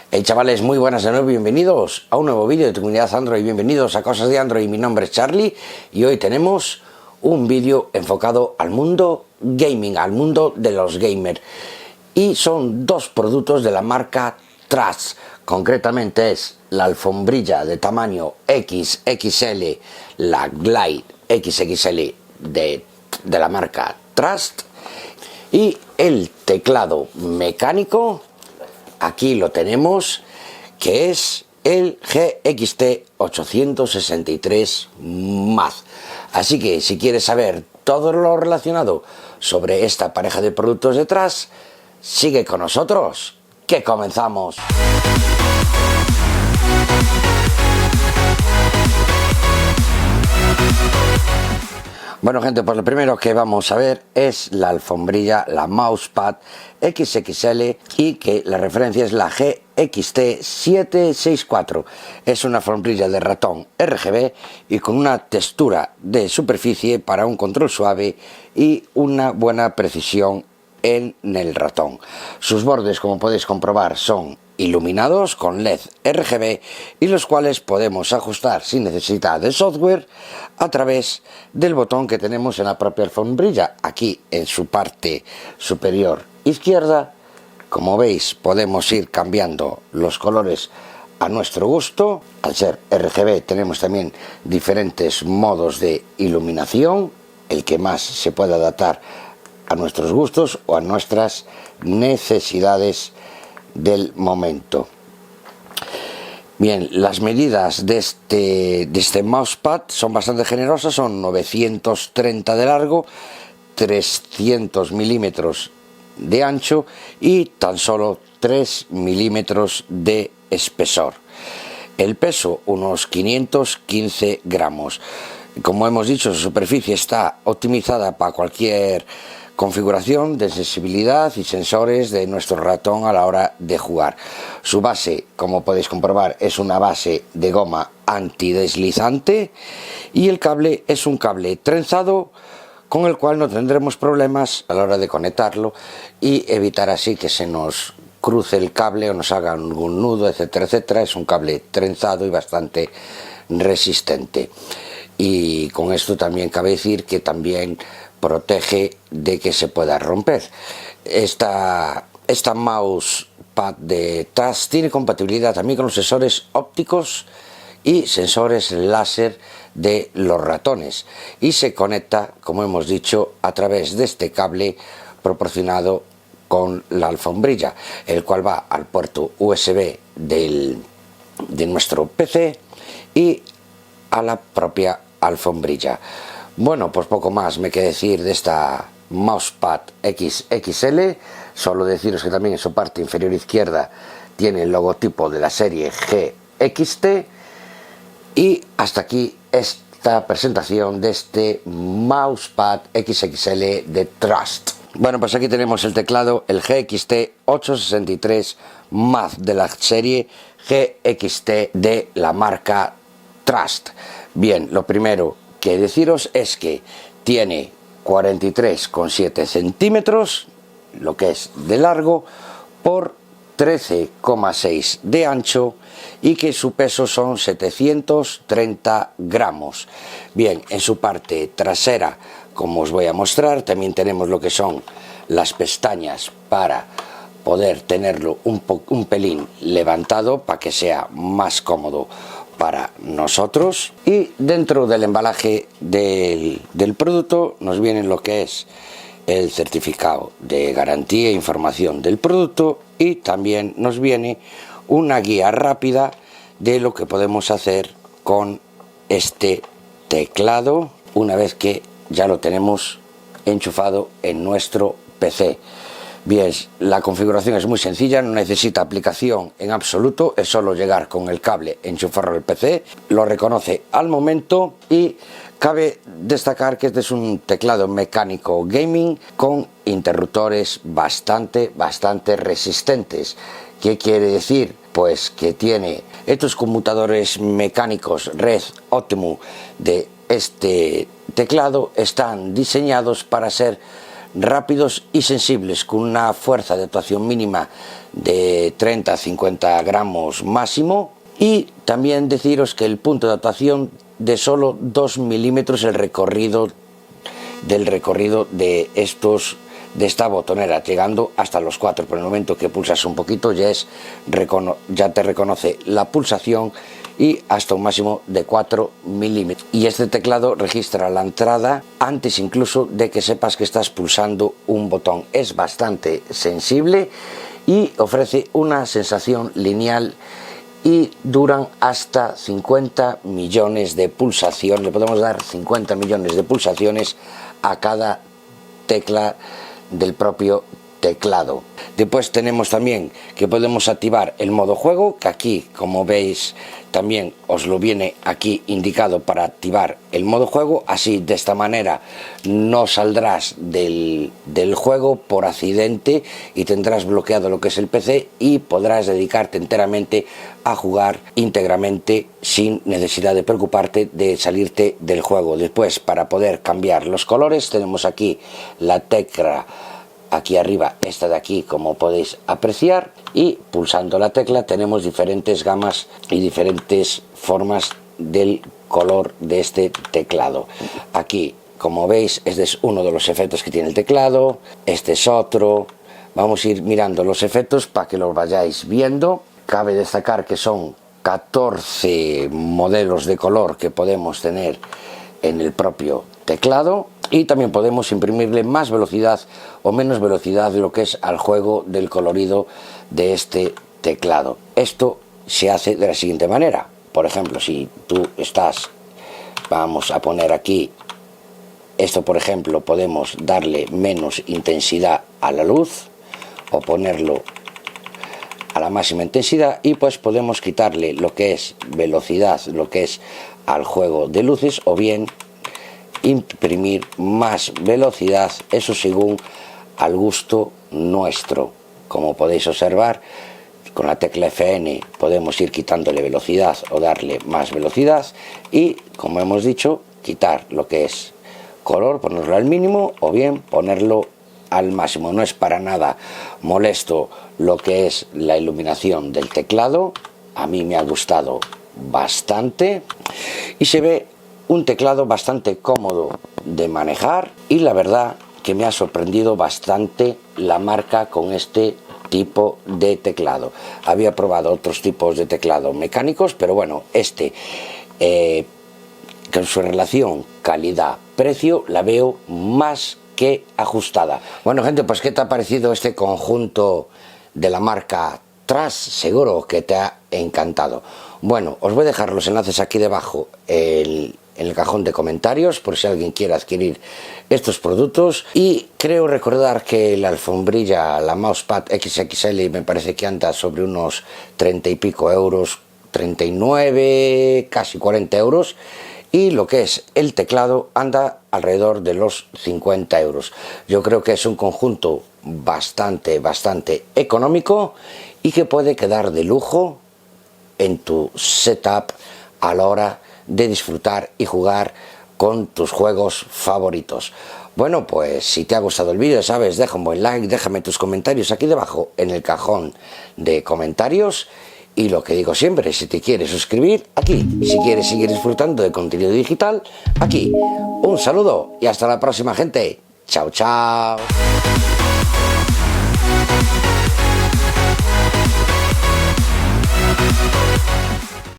Hey chavales, muy buenas de nuevo, bienvenidos a un nuevo vídeo de tu comunidad Android, bienvenidos a Cosas de Android, mi nombre es Charlie y hoy tenemos un vídeo enfocado al mundo gaming, al mundo de los gamers, y son dos productos de la marca Trust. Concretamente es la alfombrilla de tamaño XXL, la Glide XXL de la marca Trust, y el teclado mecánico. Aquí lo tenemos, que es el GXT 863 Math. Así que si quieres saber todo lo relacionado sobre esta pareja de productos detrás, sigue con nosotros, que comenzamos. Bueno gente, pues lo primero que vamos a ver es la alfombrilla, la mousepad XXL, y que la referencia es la GXT 764. Es una alfombrilla de ratón RGB y con una textura de superficie para un control suave y una buena precisión en el ratón. Sus bordes, como podéis comprobar, son iluminados con LED RGB y los cuales podemos ajustar sin necesidad de software a través del botón que tenemos en la propia alfombrilla. Aquí en su parte superior izquierda, como veis, podemos ir cambiando los colores a nuestro gusto. Al ser RGB tenemos también diferentes modos de iluminación, el que más se pueda adaptar a nuestros gustos o a nuestras necesidades del momento. Bien, las medidas de este mousepad son bastante generosas, son 930 de largo, 300 milímetros de ancho y tan solo 3 milímetros de espesor. El peso, unos 515 gramos. Como hemos dicho, su superficie está optimizada para cualquier configuración de sensibilidad y sensores de nuestro ratón a la hora de jugar. Su base, como podéis comprobar, es una base de goma antideslizante y el cable es un cable trenzado con el cual no tendremos problemas a la hora de conectarlo y evitar así que se nos cruce el cable o nos haga algún nudo, etcétera, etcétera. Es un cable trenzado y bastante resistente. Y con esto también cabe decir que también protege de que se pueda romper. Esta mousepad de Trust tiene compatibilidad también con los sensores ópticos y sensores láser de los ratones y se conecta, como hemos dicho, a través de este cable proporcionado con la alfombrilla, el cual va al puerto USB de nuestro PC y a la propia alfombrilla. Bueno, pues poco más me queda decir de esta mousepad XXL, solo deciros que también en su parte inferior izquierda tiene el logotipo de la serie GXT. Y hasta aquí esta presentación de este mousepad XXL de Trust. Bueno, pues aquí tenemos el teclado, el GXT 863 Math de la serie GXT de la marca Trust. Bien, lo primero que deciros es que tiene 43,7 centímetros, lo que es de largo, por 13,6 de ancho y que su peso son 730 gramos. Bien, en su parte trasera, como os voy a mostrar, también tenemos lo que son las pestañas para poder tenerlo un pelín levantado para que sea más cómodo para nosotros. Y dentro del embalaje del producto nos viene lo que es el certificado de garantía e información del producto, y también nos viene una guía rápida de lo que podemos hacer con este teclado una vez que ya lo tenemos enchufado en nuestro PC. Bien, la configuración es muy sencilla, no necesita aplicación en absoluto, es solo llegar con el cable, enchufarlo al PC, lo reconoce al momento. Y cabe destacar que este es un teclado mecánico gaming con interruptores bastante resistentes. ¿Qué quiere decir? Pues que tiene estos conmutadores mecánicos Red Optimum de este teclado, están diseñados para ser rápidos y sensibles, con una fuerza de actuación mínima de 30 a 50 gramos máximo. Y también deciros que el punto de actuación de solo 2 milímetros el recorrido de esta botonera, llegando hasta los 4. Por el momento que pulsas un poquito ya te reconoce la pulsación, y hasta un máximo de 4 milímetros. Y este teclado registra la entrada antes incluso de que sepas que estás pulsando un botón. Es bastante sensible y ofrece una sensación lineal, y duran hasta 50 millones de pulsaciones. Le podemos dar 50 millones de pulsaciones a cada tecla del propio teclado. Después tenemos también que podemos activar el modo juego, que aquí, como veis, también os lo viene aquí indicado para activar el modo juego. Así, de esta manera, no saldrás del juego por accidente y tendrás bloqueado lo que es el PC y podrás dedicarte enteramente a jugar íntegramente sin necesidad de preocuparte de salirte del juego. Después, para poder cambiar los colores, tenemos aquí la tecla aquí arriba, esta de aquí, como podéis apreciar, y pulsando la tecla tenemos diferentes gamas y diferentes formas del color de este teclado. Aquí, como veis, este es uno de los efectos que tiene el teclado, este es otro. Vamos a ir mirando los efectos para que los vayáis viendo. Cabe destacar que son 14 modelos de color que podemos tener en el propio teclado, y también podemos imprimirle más velocidad o menos velocidad de lo que es al juego del colorido de este teclado. Esto se hace de la siguiente manera. Por ejemplo, si tú vamos a poner aquí esto, por ejemplo, podemos darle menos intensidad a la luz o ponerlo a la máxima intensidad, y pues podemos quitarle lo que es velocidad, lo que es al juego de luces, o bien imprimir más velocidad, eso según al gusto nuestro. Como podéis observar, con la tecla FN podemos ir quitándole velocidad o darle más velocidad, y como hemos dicho, quitar lo que es color, ponerlo al mínimo o bien ponerlo al máximo. No es para nada molesto lo que es la iluminación del teclado, a mí me ha gustado bastante y se ve un teclado bastante cómodo de manejar, y la verdad que me ha sorprendido bastante la marca con este tipo de teclado. Había probado otros tipos de teclado mecánicos, pero bueno, con su relación calidad-precio la veo más que ajustada. Bueno, gente, pues ¿qué te ha parecido este conjunto de la marca Trash? Seguro que te ha encantado. Bueno, os voy a dejar los enlaces aquí debajo en el cajón de comentarios por si alguien quiere adquirir estos productos. Y creo recordar que la alfombrilla, la Mousepad XXL, me parece que anda sobre unos 30 y pico euros, 39, casi 40 euros. Y lo que es el teclado anda alrededor de los 50 euros. Yo creo que es un conjunto bastante económico y que puede quedar de lujo en tu setup a la hora de disfrutar y jugar con tus juegos favoritos. Bueno, pues si te ha gustado el vídeo, sabes, deja un buen like, déjame tus comentarios aquí debajo en el cajón de comentarios. Y lo que digo siempre, si te quieres suscribir, aquí. Si quieres seguir disfrutando de contenido digital, aquí. Un saludo y hasta la próxima, gente. Chao, chao.